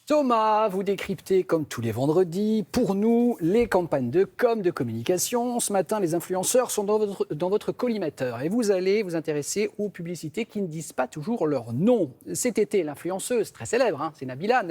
Thomas, vous décryptez comme tous les vendredis, pour nous, les campagnes de com, de communication. Ce matin, les influenceurs sont dans votre collimateur et vous allez vous intéresser aux publicités qui ne disent pas toujours leur nom. Cet été, l'influenceuse très célèbre, c'est Nabila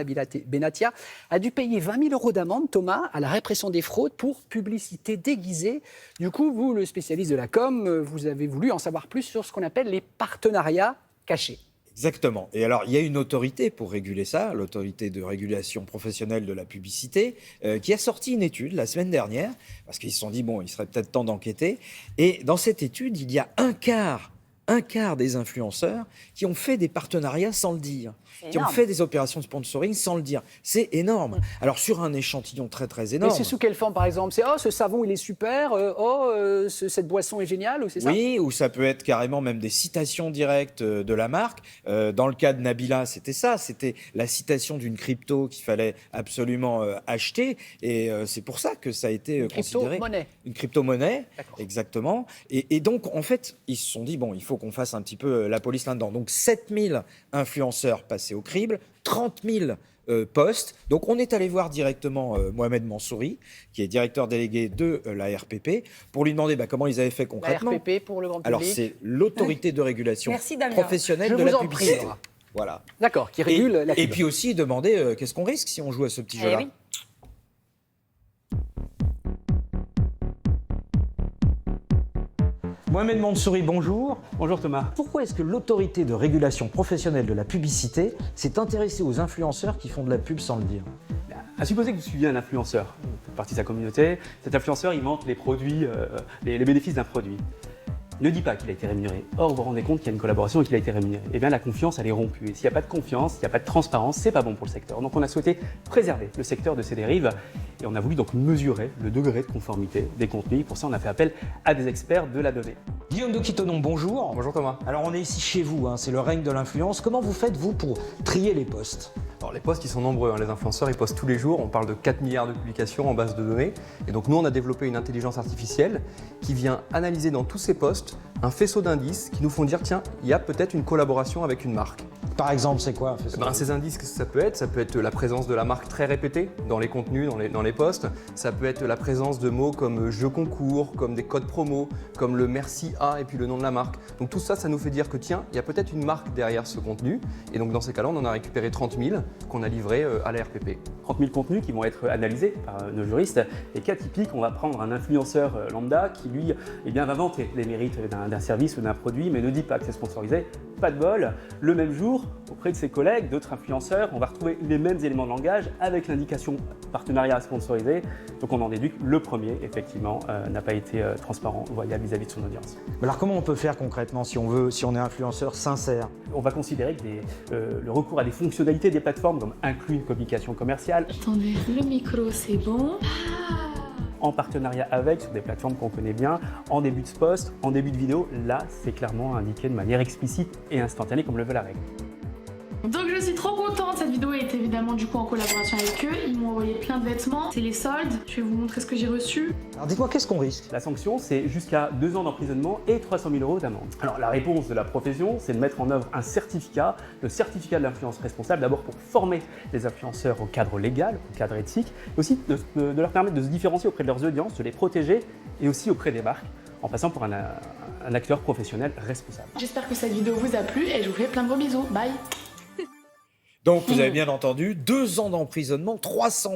Benatia, a dû payer 20 000 € d'amende, Thomas, à la répression des fraudes pour publicité déguisée. Du coup, vous, le spécialiste de la com, vous avez voulu en savoir plus sur ce qu'on appelle les partenariats cachés. Exactement. Et alors, il y a une autorité pour réguler ça, l'autorité de régulation professionnelle de la publicité, qui a sorti une étude la semaine dernière, parce qu'ils se sont dit, bon, il serait peut-être temps d'enquêter. Et dans cette étude, il y a un quart des influenceurs qui ont fait des partenariats sans le dire, qui ont fait des opérations de sponsoring sans le dire. C'est énorme. Alors, sur un échantillon très, très énorme. Et c'est sous quelle forme, par exemple? C'est « Oh, ce savon, il est super. Cette boisson est géniale » ou c'est ça? Oui, ou ça peut être carrément même des citations directes de la marque. Dans le cas de Nabila, c'était ça. C'était la citation d'une crypto qu'il fallait absolument acheter. Et c'est pour ça que ça a été considéré... Une crypto-monnaie, exactement. Et donc, en fait, ils se sont dit, bon, il faut qu'on fasse un petit peu la police là-dedans. Donc, 7000 influenceurs passés au crible, 30 000 posts. Donc, on est allé voir directement Mohamed Mansouri, qui est directeur délégué de la RPP, pour lui demander comment ils avaient fait concrètement. La RPP, pour le grand public. Alors, c'est l'autorité de régulation professionnelle de la publicité. Voilà. D'accord, qui régule la pub. Et puis aussi demander qu'est-ce qu'on risque si on joue à ce petit jeu-là. Oui. Mohamed Mansouri, bonjour. Bonjour Thomas. Pourquoi est-ce que l'autorité de régulation professionnelle de la publicité s'est intéressée aux influenceurs qui font de la pub sans le dire? À supposer que vous suiviez un influenceur, vous faites partie de sa communauté, cet influenceur il vante les produits, les bénéfices d'un produit. Il ne dit pas qu'il a été rémunéré. Or, vous vous rendez compte qu'il y a une collaboration et qu'il a été rémunéré. Eh bien, la confiance, elle est rompue. Et s'il n'y a pas de confiance, s'il n'y a pas de transparence, c'est pas bon pour le secteur. Donc, on a souhaité préserver le secteur de ces dérives et on a voulu donc mesurer le degré de conformité des contenus. Pour ça, on a fait appel à des experts de la donnée. Guillaume de Quitonon, bonjour. Bonjour Thomas. Alors, on est ici chez vous, c'est le règne de l'influence. Comment vous faites, vous, pour trier les posts? Alors les posts, ils sont nombreux. Les influenceurs, ils postent tous les jours. On parle de 4 milliards de publications en base de données. Et donc, nous, on a développé une intelligence artificielle qui vient analyser dans tous ces posts un faisceau d'indices qui nous font dire, tiens, il y a peut-être une collaboration avec une marque. Par exemple, c'est quoi? Ces indices, ça peut être la présence de la marque très répétée dans les contenus, dans les posts. Ça peut être la présence de mots comme jeu concours, comme des codes promo, comme le merci à et puis le nom de la marque. Donc tout ça, ça nous fait dire que tiens, il y a peut-être une marque derrière ce contenu. Et donc dans ces cas-là, on en a récupéré 30 000 qu'on a livrés à la RPP. 30 000 contenus qui vont être analysés par nos juristes. Et cas typique, on va prendre un influenceur lambda qui, lui, va vanter les mérites d'un service ou d'un produit, mais ne dit pas que c'est sponsorisé. Pas de bol. Le même jour, auprès de ses collègues, d'autres influenceurs, on va retrouver les mêmes éléments de langage avec l'indication partenariat sponsorisé. Donc on en déduit que le premier, effectivement, n'a pas été transparent, loyal vis-à-vis de son audience. Alors comment on peut faire concrètement si on est influenceur sincère? On va considérer que le recours à des fonctionnalités des plateformes, comme inclut une communication commerciale. Attendez, le micro c'est bon. En partenariat avec, sur des plateformes qu'on connaît bien, en début de post, en début de vidéo, là, c'est clairement indiqué de manière explicite et instantanée, comme le veut la règle. Donc je suis trop contente, cette vidéo est évidemment du coup en collaboration avec eux, ils m'ont envoyé plein de vêtements, c'est les soldes, je vais vous montrer ce que j'ai reçu. Alors dites-moi, qu'est-ce qu'on risque? La sanction, c'est jusqu'à 2 ans d'emprisonnement et 300 000 € d'amende. Alors la réponse de la profession, c'est de mettre en œuvre un certificat, le certificat de l'influence responsable, d'abord pour former les influenceurs au cadre légal, au cadre éthique, mais aussi de leur permettre de se différencier auprès de leurs audiences, de les protéger et aussi auprès des marques, en passant pour un acteur professionnel responsable. J'espère que cette vidéo vous a plu et je vous fais plein de gros bisous, bye. Donc, vous avez bien entendu, 2 ans d'emprisonnement, 300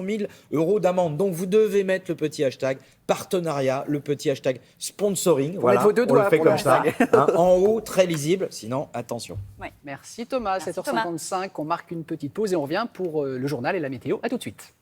000 € d'amende. Donc, vous devez mettre le petit hashtag partenariat, le petit hashtag sponsoring. Voilà, mettre vos deux doigts, on le fait comme ça. En haut, très lisible. Sinon, attention. Merci Thomas, 7h55, on marque une petite pause et on revient pour le journal et la météo. À tout de suite.